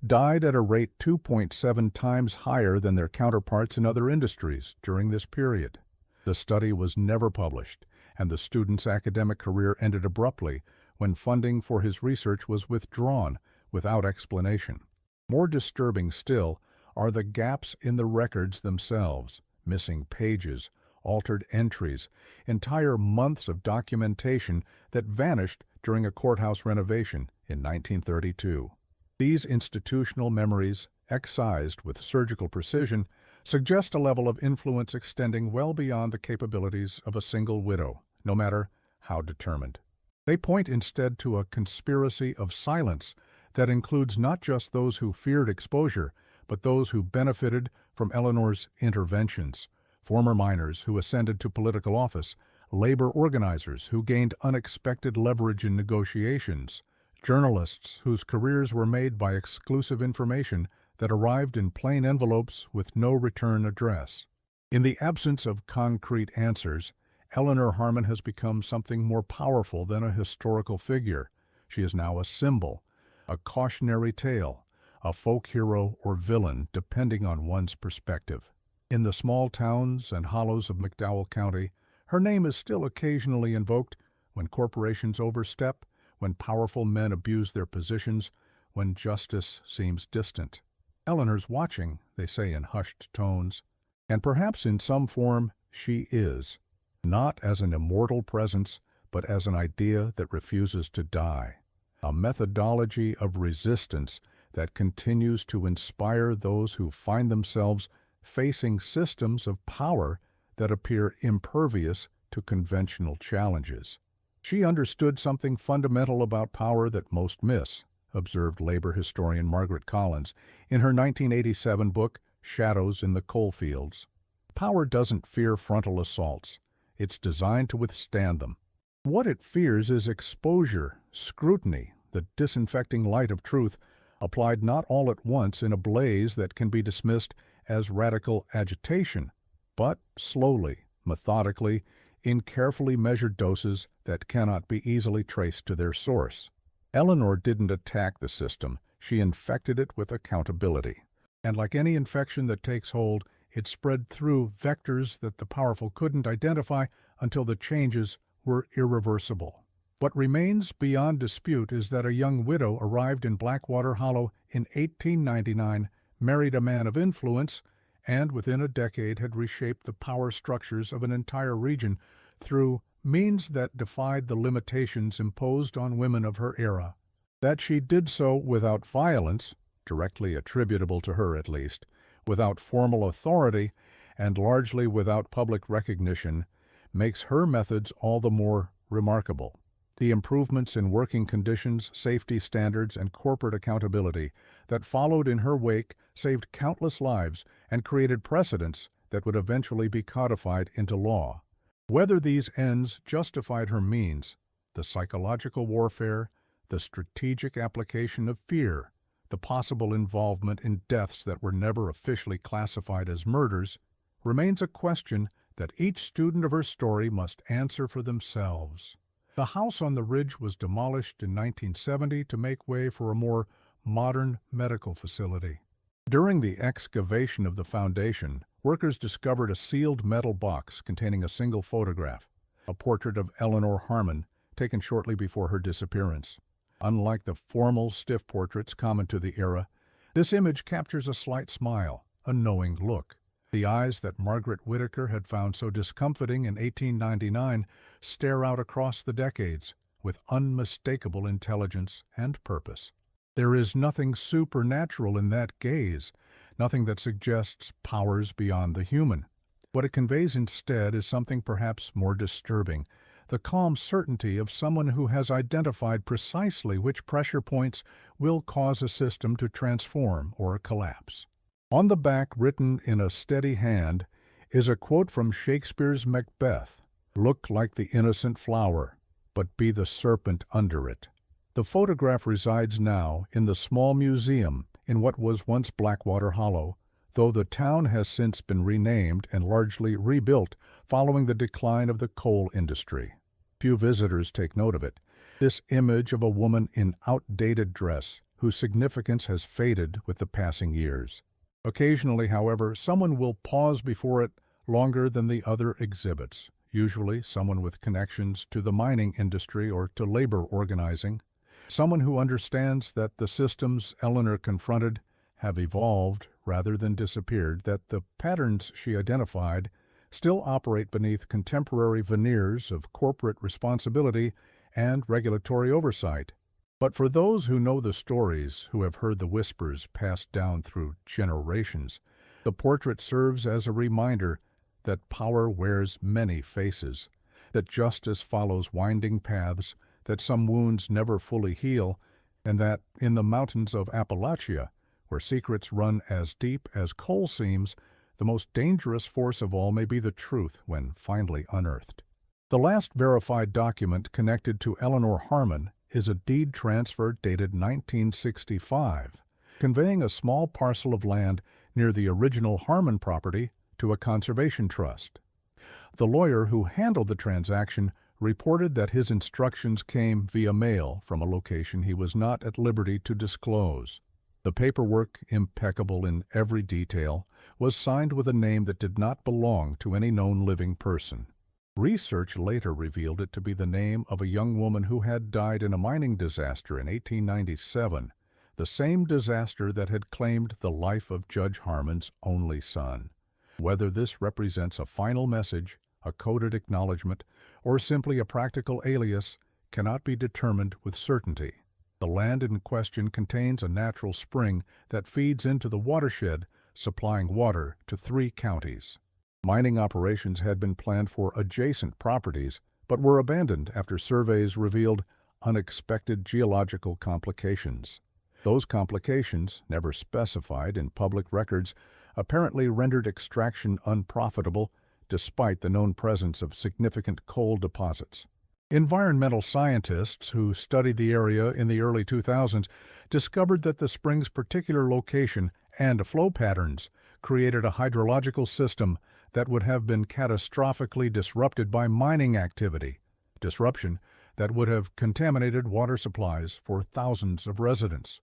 died at a rate 2.7 times higher than their counterparts in other industries during this period. The study was never published, and the student's academic career ended abruptly when funding for his research was withdrawn without explanation. More disturbing still are the gaps in the records themselves, missing pages, altered entries, entire months of documentation that vanished during a courthouse renovation in 1932. These institutional memories, excised with surgical precision, suggest a level of influence extending well beyond the capabilities of a single widow, no matter how determined. They point instead to a conspiracy of silence that includes not just those who feared exposure, but those who benefited from Eleanor's interventions, former miners who ascended to political office, labor organizers who gained unexpected leverage in negotiations, journalists whose careers were made by exclusive information that arrived in plain envelopes with no return address. In the absence of concrete answers, Eleanor Harmon has become something more powerful than a historical figure. She is now a symbol, a cautionary tale, a folk hero or villain depending on one's perspective. In the small towns and hollows of McDowell County, her name is still occasionally invoked when corporations overstep, when powerful men abuse their positions, when justice seems distant. Eleanor's watching, they say in hushed tones, and perhaps in some form she is, not as an immortal presence, but as an idea that refuses to die, a methodology of resistance that continues to inspire those who find themselves facing systems of power that appear impervious to conventional challenges. She understood something fundamental about power that most miss, observed labor historian Margaret Collins in her 1987 book, Shadows in the Coalfields. Power doesn't fear frontal assaults. It's designed to withstand them. What it fears is exposure, scrutiny, the disinfecting light of truth, applied not all at once in a blaze that can be dismissed as radical agitation, but slowly, methodically, in carefully measured doses that cannot be easily traced to their source. Eleanor didn't attack the system, she infected it with accountability. And like any infection that takes hold, it spread through vectors that the powerful couldn't identify until the changes were irreversible. What remains beyond dispute is that a young widow arrived in Blackwater Hollow in 1899, married a man of influence, and within a decade had reshaped the power structures of an entire region through means that defied the limitations imposed on women of her era. That she did so without violence, directly attributable to her at least, without formal authority, and largely without public recognition, makes her methods all the more remarkable. The improvements in working conditions, safety standards, and corporate accountability that followed in her wake saved countless lives and created precedents that would eventually be codified into law. Whether these ends justified her means, the psychological warfare, the strategic application of fear, the possible involvement in deaths that were never officially classified as murders, remains a question that each student of her story must answer for themselves. The house on the ridge was demolished in 1970 to make way for a more modern medical facility. During the excavation of the foundation, workers discovered a sealed metal box containing a single photograph, a portrait of Eleanor Harmon, taken shortly before her disappearance. Unlike the formal, stiff portraits common to the era, this image captures a slight smile, a knowing look. The eyes that Margaret Whittaker had found so discomfiting in 1899 stare out across the decades with unmistakable intelligence and purpose. There is nothing supernatural in that gaze, nothing that suggests powers beyond the human. What it conveys instead is something perhaps more disturbing, the calm certainty of someone who has identified precisely which pressure points will cause a system to transform or collapse. On the back, written in a steady hand, is a quote from Shakespeare's Macbeth: "Look like the innocent flower, but be the serpent under it." The photograph resides now in the small museum in what was once Blackwater Hollow, though the town has since been renamed and largely rebuilt following the decline of the coal industry. Few visitors take note of it. This image of a woman in outdated dress, whose significance has faded with the passing years. Occasionally, however, someone will pause before it longer than the other exhibits, usually someone with connections to the mining industry or to labor organizing, someone who understands that the systems Eleanor confronted have evolved rather than disappeared, that the patterns she identified still operate beneath contemporary veneers of corporate responsibility and regulatory oversight. But for those who know the stories, who have heard the whispers passed down through generations, the portrait serves as a reminder that power wears many faces, that justice follows winding paths, that some wounds never fully heal, and that in the mountains of Appalachia, where secrets run as deep as coal seams, the most dangerous force of all may be the truth when finally unearthed. The last verified document connected to Eleanor Harmon is a deed transfer dated 1965, conveying a small parcel of land near the original Harmon property to a conservation trust. The lawyer who handled the transaction reported that his instructions came via mail from a location he was not at liberty to disclose. The paperwork, impeccable in every detail, was signed with a name that did not belong to any known living person. Research later revealed it to be the name of a young woman who had died in a mining disaster in 1897, the same disaster that had claimed the life of Judge Harmon's only son. Whether this represents a final message, a coded acknowledgement, or simply a practical alias cannot be determined with certainty. The land in question contains a natural spring that feeds into the watershed, supplying water to 3 counties. Mining operations had been planned for adjacent properties, but were abandoned after surveys revealed unexpected geological complications. Those complications, never specified in public records, apparently rendered extraction unprofitable despite the known presence of significant coal deposits. Environmental scientists who studied the area in the early 2000s discovered that the spring's particular location and flow patterns created a hydrological system that would have been catastrophically disrupted by mining activity, disruption that would have contaminated water supplies for thousands of residents.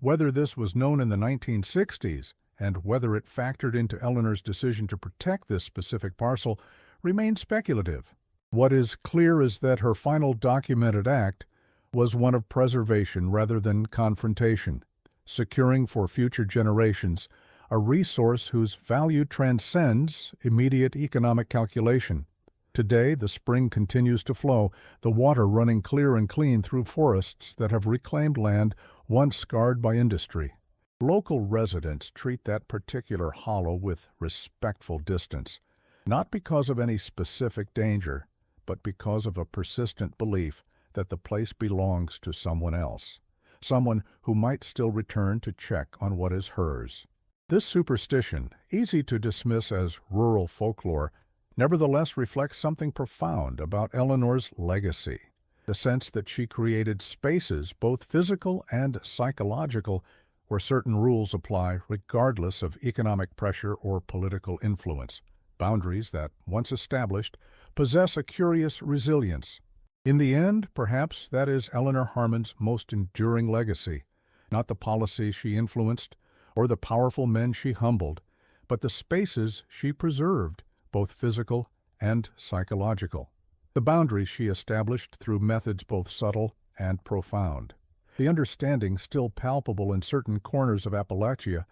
Whether this was known in the 1960s and whether it factored into Eleanor's decision to protect this specific parcel remains speculative. What is clear is that her final documented act was one of preservation rather than confrontation, securing for future generations a resource whose value transcends immediate economic calculation. Today, the spring continues to flow, the water running clear and clean through forests that have reclaimed land once scarred by industry. Local residents treat that particular hollow with respectful distance, not because of any specific danger, but because of a persistent belief that the place belongs to someone else, someone who might still return to check on what is hers. This superstition, easy to dismiss as rural folklore, nevertheless reflects something profound about Eleanor's legacy, the sense that she created spaces, both physical and psychological, where certain rules apply regardless of economic pressure or political influence. Boundaries that, once established, possess a curious resilience. In the end, perhaps that is Eleanor Harmon's most enduring legacy, not the policies she influenced or the powerful men she humbled, but the spaces she preserved, both physical and psychological. The boundaries she established through methods both subtle and profound. The understanding still palpable in certain corners of Appalachia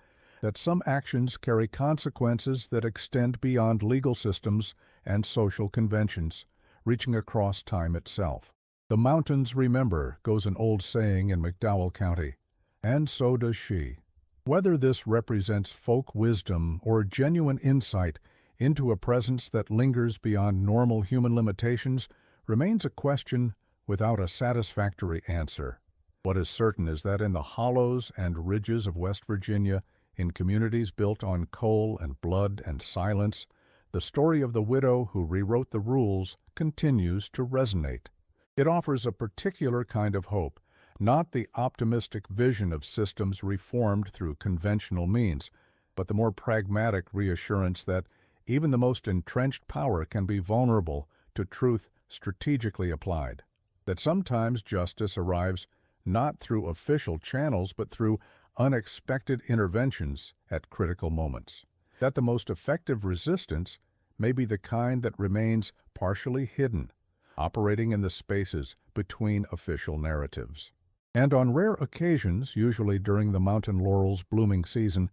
that some actions carry consequences that extend beyond legal systems and social conventions, reaching across time itself. The mountains remember, goes an old saying in McDowell County, and so does she. Whether this represents folk wisdom or genuine insight into a presence that lingers beyond normal human limitations remains a question without a satisfactory answer. What is certain is that in the hollows and ridges of West Virginia, in communities built on coal and blood and silence, the story of the widow who rewrote the rules continues to resonate. It offers a particular kind of hope, not the optimistic vision of systems reformed through conventional means, but the more pragmatic reassurance that even the most entrenched power can be vulnerable to truth strategically applied, that sometimes justice arrives not through official channels but through unexpected interventions at critical moments, that the most effective resistance may be the kind that remains partially hidden, operating in the spaces between official narratives. And on rare occasions, usually during the mountain laurel's blooming season,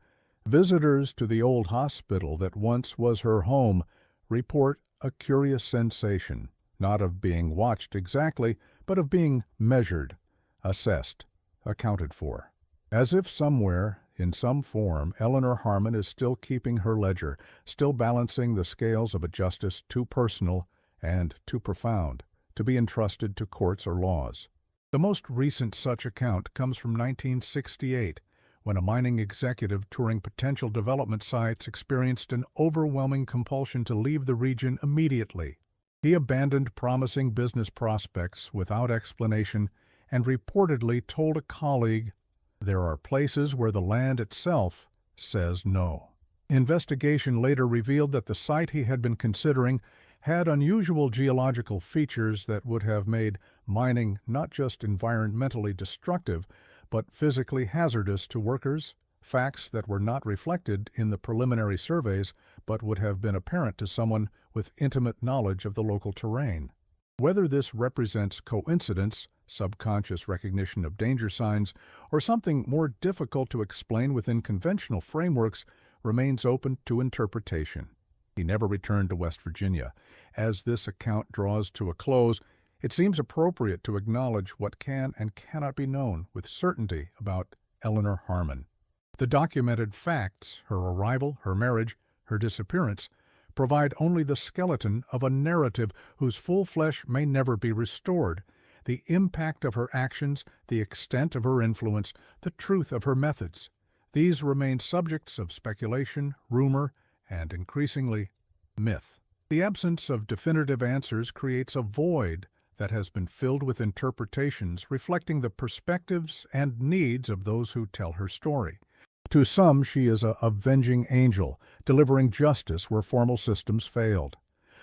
visitors to the old hospital that once was her home report a curious sensation, not of being watched exactly, but of being measured, assessed, accounted for. As if somewhere, in some form, Eleanor Harmon is still keeping her ledger, still balancing the scales of a justice too personal and too profound to be entrusted to courts or laws. The most recent such account comes from 1968, when a mining executive touring potential development sites experienced an overwhelming compulsion to leave the region immediately. He abandoned promising business prospects without explanation and reportedly told a colleague, "There are places where the land itself says no." Investigation later revealed that the site he had been considering had unusual geological features that would have made mining not just environmentally destructive, but physically hazardous to workers, facts that were not reflected in the preliminary surveys but would have been apparent to someone with intimate knowledge of the local terrain. Whether this represents coincidence, subconscious recognition of danger signs, or something more difficult to explain within conventional frameworks remains open to interpretation. He never returned to West Virginia. As this account draws to a close, it seems appropriate to acknowledge what can and cannot be known with certainty about Eleanor Harmon. The documented facts, her arrival, her marriage, her disappearance, provide only the skeleton of a narrative whose full flesh may never be restored. The impact of her actions, the extent of her influence, the truth of her methods, these remain subjects of speculation, rumor, and increasingly, myth. The absence of definitive answers creates a void that has been filled with interpretations reflecting the perspectives and needs of those who tell her story. To some, she is a avenging angel, delivering justice where formal systems failed.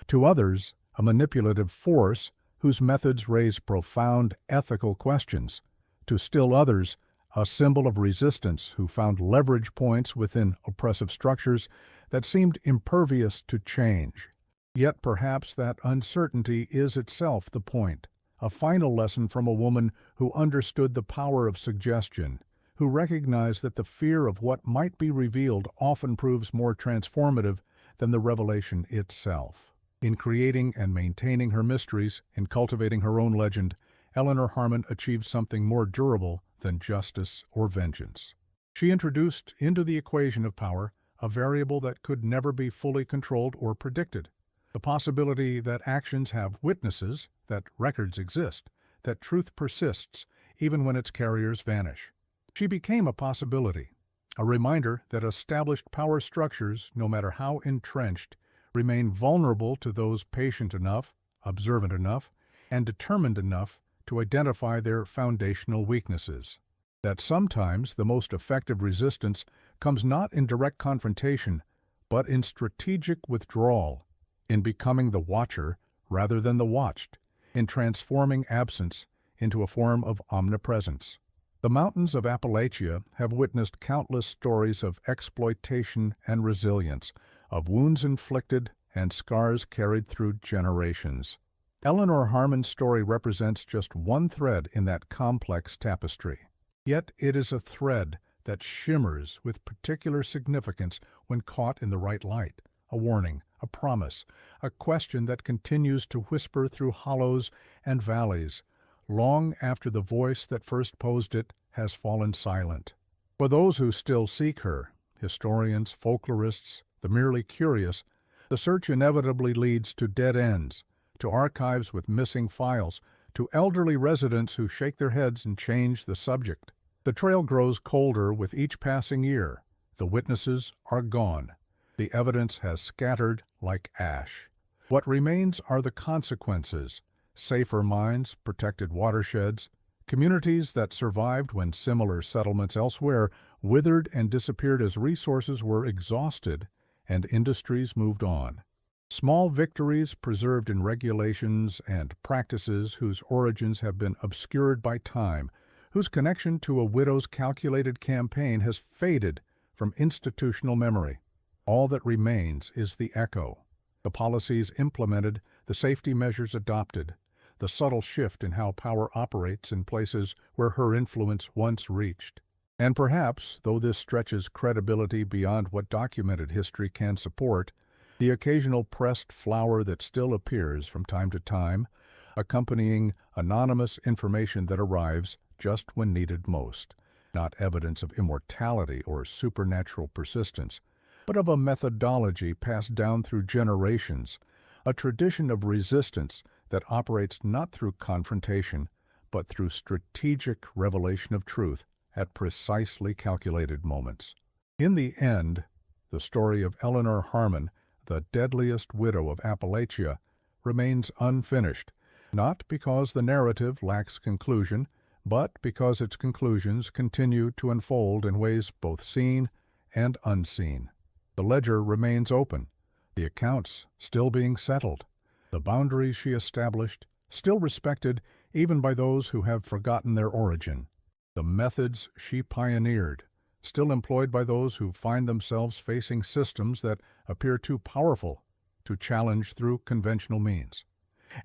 To others, a manipulative force whose methods raise profound ethical questions. To still others, a symbol of resistance who found leverage points within oppressive structures that seemed impervious to change. Yet perhaps that uncertainty is itself the point, a final lesson from a woman who understood the power of suggestion, who recognized that the fear of what might be revealed often proves more transformative than the revelation itself. In creating and maintaining her mysteries, in cultivating her own legend, Eleanor Harmon achieved something more durable than justice or vengeance. She introduced into the equation of power a variable that could never be fully controlled or predicted, the possibility that actions have witnesses, that records exist, that truth persists even when its carriers vanish. She became a possibility, a reminder that established power structures, no matter how entrenched, remain vulnerable to those patient enough, observant enough, and determined enough to identify their foundational weaknesses. That sometimes the most effective resistance comes not in direct confrontation, but in strategic withdrawal, in becoming the watcher rather than the watched, in transforming absence into a form of omnipresence. The mountains of Appalachia have witnessed countless stories of exploitation and resilience, of wounds inflicted and scars carried through generations. Eleanor Harmon's story represents just one thread in that complex tapestry. Yet it is a thread that shimmers with particular significance when caught in the right light, a warning, a promise, a question that continues to whisper through hollows and valleys, long after the voice that first posed it has fallen silent. For those who still seek her, historians, folklorists, the merely curious, The search inevitably leads to dead ends, to archives with missing files, to elderly residents who shake their heads and change the subject. The trail grows colder with each passing year. The witnesses are gone. The evidence has scattered like ash. What remains are the consequences: safer mines, protected watersheds, communities that survived when similar settlements elsewhere withered and disappeared as resources were exhausted and industries moved on. Small victories preserved in regulations and practices whose origins have been obscured by time, whose connection to a widow's calculated campaign has faded from institutional memory. All that remains is the echo, the policies implemented, the safety measures adopted, the subtle shift in how power operates in places where her influence once reached. And perhaps, though this stretches credibility beyond what documented history can support, the occasional pressed flower that still appears from time to time, accompanying anonymous information that arrives just when needed most, not evidence of immortality or supernatural persistence, but of a methodology passed down through generations, a tradition of resistance that operates not through confrontation, but through strategic revelation of truth at precisely calculated moments. In the end, the story of Eleanor Harmon, the deadliest widow of Appalachia, remains unfinished, not because the narrative lacks conclusion, but because its conclusions continue to unfold in ways both seen and unseen. The ledger remains open, the accounts still being settled, the boundaries she established still respected even by those who have forgotten their origin, the methods she pioneered still employed by those who find themselves facing systems that appear too powerful to challenge through conventional means.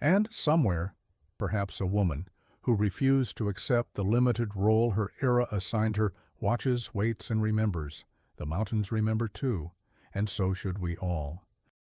And somewhere, perhaps a woman, who refused to accept the limited role her era assigned her, watches, waits, and remembers. The mountains remember too, and so should we all.